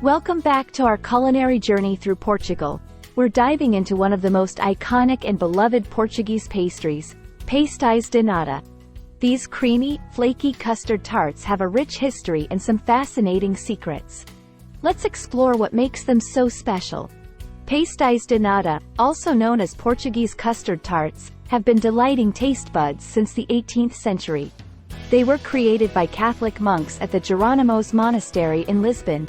Welcome back to our culinary journey through Portugal. We're diving into one of the most iconic and beloved Portuguese pastries, Pasteis de Nata. These creamy, flaky custard tarts have a rich history and some fascinating secrets. Let's explore what makes them so special. Pasteis de Nata, also known as Portuguese custard tarts, have been delighting taste buds since the 18th century. They were created by Catholic monks at the Jerónimos Monastery in Lisbon.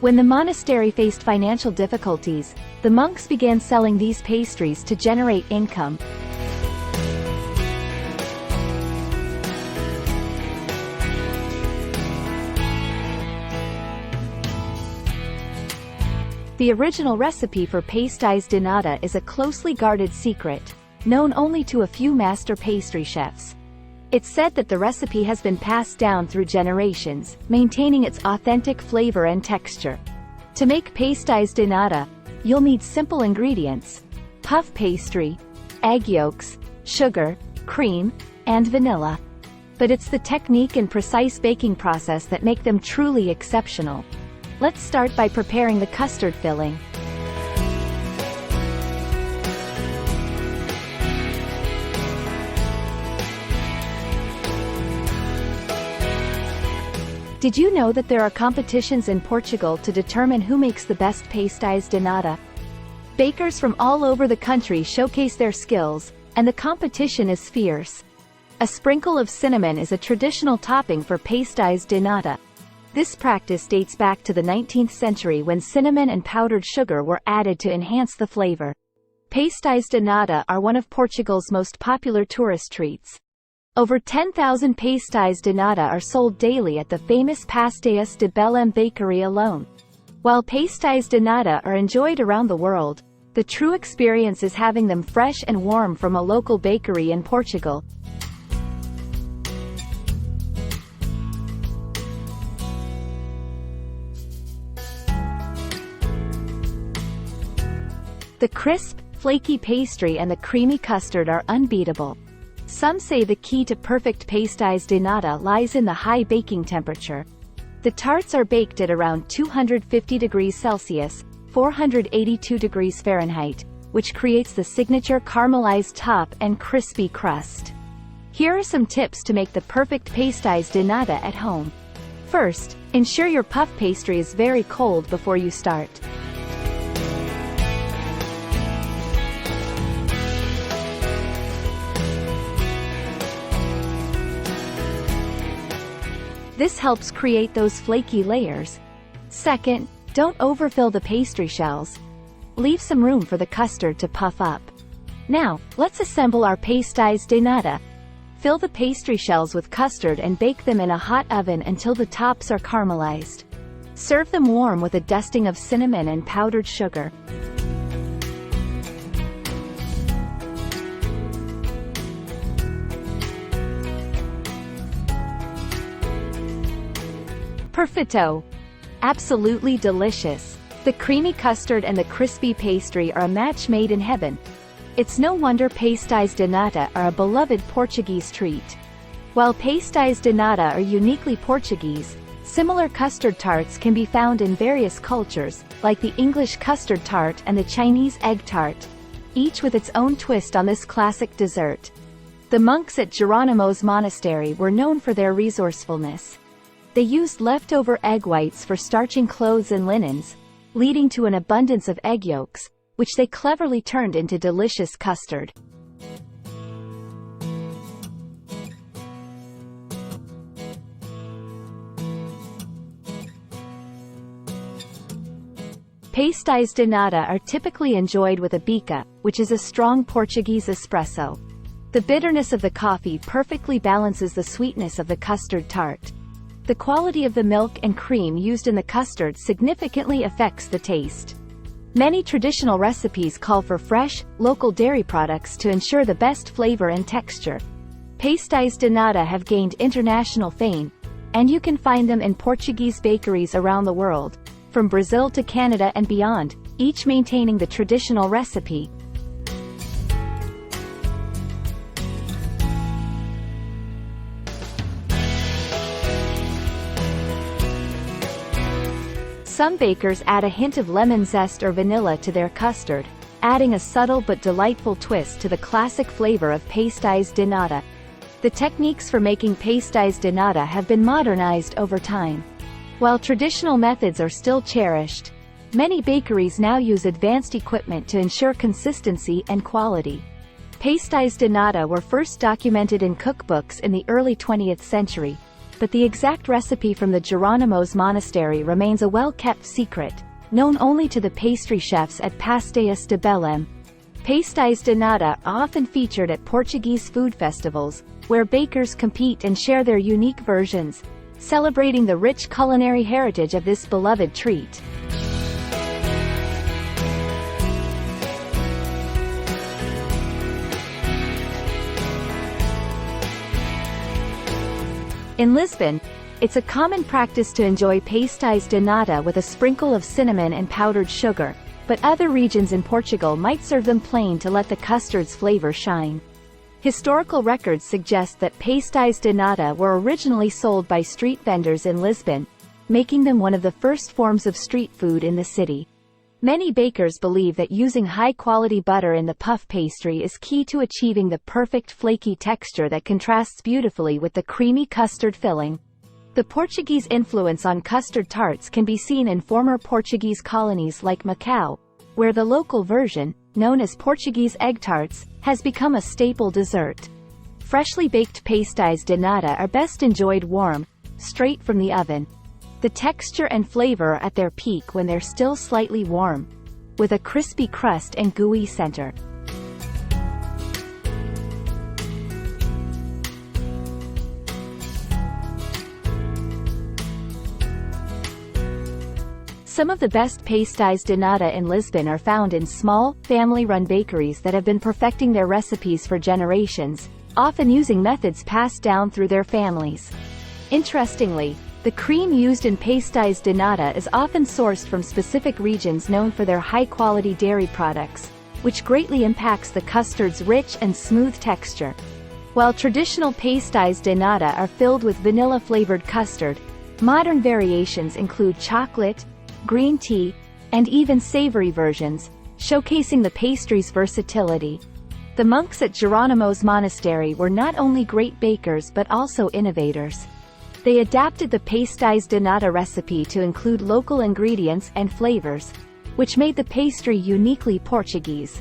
When the monastery faced financial difficulties, the monks began selling these pastries to generate income. The original recipe for Pasteis de Nata is a closely guarded secret, known only to a few master pastry chefs. It's said that the recipe has been passed down through generations, maintaining its authentic flavor and texture. To make Pasteis de Nata, you'll need simple ingredients: puff pastry, egg yolks, sugar, cream, and vanilla. But it's the technique and precise baking process that make them truly exceptional. Let's start by preparing the custard filling. Did you know that there are competitions in Portugal to determine who makes the best Pasteis de Nata? Bakers from all over the country showcase their skills, and the competition is fierce. A sprinkle of cinnamon is a traditional topping for Pasteis de Nata. This practice dates back to the 19th century when cinnamon and powdered sugar were added to enhance the flavor. Pasteis de Nata are one of Portugal's most popular tourist treats. Over 10,000 Pasteis de Nata are sold daily at the famous Pasteis de Belém bakery alone. While Pasteis de Nata are enjoyed around the world, the true experience is having them fresh and warm from a local bakery in Portugal. The crisp, flaky pastry and the creamy custard are unbeatable. Some say the key to perfect Pasteis de Nata lies in the high baking temperature. The tarts are baked at around 250 degrees Celsius, 482 degrees Fahrenheit, which creates the signature caramelized top and crispy crust. Here are some tips to make the perfect Pasteis de Nata at home. First, ensure your puff pastry is very cold before you start. This helps create those flaky layers. Second, don't overfill the pastry shells. Leave some room for the custard to puff up. Now, let's assemble our Pasteis de Nata. Fill the pastry shells with custard and bake them in a hot oven until the tops are caramelized. Serve them warm with a dusting of cinnamon and powdered sugar. Perfecto! Absolutely delicious. The creamy custard and the crispy pastry are a match made in heaven. It's no wonder Pasteis de Nata are a beloved Portuguese treat. While Pasteis de Nata are uniquely Portuguese, similar custard tarts can be found in various cultures, like the English custard tart and the Chinese egg tart, each with its own twist on this classic dessert. The monks at Jerónimos Monastery were known for their resourcefulness. They used leftover egg whites for starching clothes and linens, leading to an abundance of egg yolks, which they cleverly turned into delicious custard. Pasteis de Nata are typically enjoyed with a bica, which is a strong Portuguese espresso. The bitterness of the coffee perfectly balances the sweetness of the custard tart. The quality of the milk and cream used in the custard significantly affects the taste. Many traditional recipes call for fresh, local dairy products to ensure the best flavor and texture. Pasteis de Nata have gained international fame, and you can find them in Portuguese bakeries around the world, from Brazil to Canada and beyond, each maintaining the traditional recipe. Some bakers add a hint of lemon zest or vanilla to their custard, adding a subtle but delightful twist to the classic flavor of Pasteis de Nata. The techniques for making Pasteis de Nata have been modernized over time. While traditional methods are still cherished, many bakeries now use advanced equipment to ensure consistency and quality. Pasteis de Nata were first documented in cookbooks in the early 20th century, but the exact recipe from the Jerónimos Monastery remains a well-kept secret, known only to the pastry chefs at Pasteis de Belém. Pasteis de Nata are often featured at Portuguese food festivals, where bakers compete and share their unique versions, celebrating the rich culinary heritage of this beloved treat. In Lisbon, it's a common practice to enjoy Pasteis de Nata with a sprinkle of cinnamon and powdered sugar, but other regions in Portugal might serve them plain to let the custard's flavor shine. Historical records suggest that Pasteis de Nata were originally sold by street vendors in Lisbon, making them one of the first forms of street food in the city. Many bakers believe that using high-quality butter in the puff pastry is key to achieving the perfect flaky texture that contrasts beautifully with the creamy custard filling. The Portuguese influence on custard tarts can be seen in former Portuguese colonies like Macau, where the local version, known as Portuguese egg tarts, has become a staple dessert. Freshly baked Pasteis de Nata are best enjoyed warm, straight from the oven. The texture and flavor are at their peak when they're still slightly warm, with a crispy crust and gooey center. Some of the best Pasteis de Nata in Lisbon are found in small, family-run bakeries that have been perfecting their recipes for generations, often using methods passed down through their families. Interestingly, the cream used in Pasteis de Nata is often sourced from specific regions known for their high-quality dairy products, which greatly impacts the custard's rich and smooth texture. While traditional Pasteis de Nata are filled with vanilla-flavored custard, modern variations include chocolate, green tea, and even savory versions, showcasing the pastry's versatility. The monks at Jerónimos Monastery were not only great bakers but also innovators. They adapted the Pasteis de Nata recipe to include local ingredients and flavors, which made the pastry uniquely Portuguese.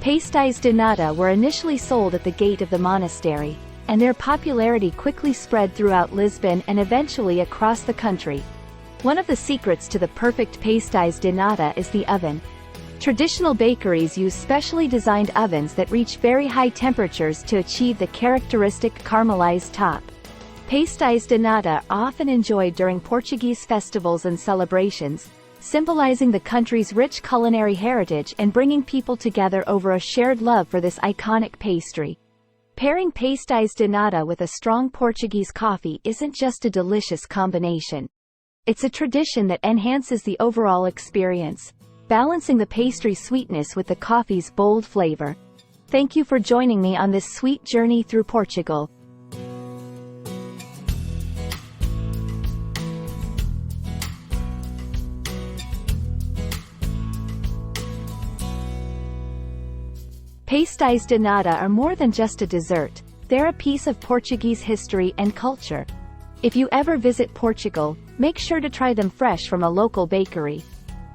Pasteis de Nata were initially sold at the gate of the monastery, and their popularity quickly spread throughout Lisbon and eventually across the country. One of the secrets to the perfect Pasteis de Nata is the oven. Traditional bakeries use specially designed ovens that reach very high temperatures to achieve the characteristic caramelized top. Pasteis de Nata are often enjoyed during Portuguese festivals and celebrations, symbolizing the country's rich culinary heritage and bringing people together over a shared love for this iconic pastry. Pairing Pasteis de Nata with a strong Portuguese coffee isn't just a delicious combination. It's a tradition that enhances the overall experience, balancing the pastry's sweetness with the coffee's bold flavor. Thank you for joining me on this sweet journey through Portugal. Pasteis de Nata are more than just a dessert, they're a piece of Portuguese history and culture. If you ever visit Portugal, make sure to try them fresh from a local bakery.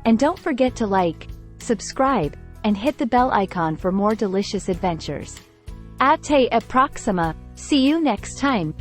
And don't forget to like, subscribe, and hit the bell icon for more delicious adventures. Até a próxima! See you next time!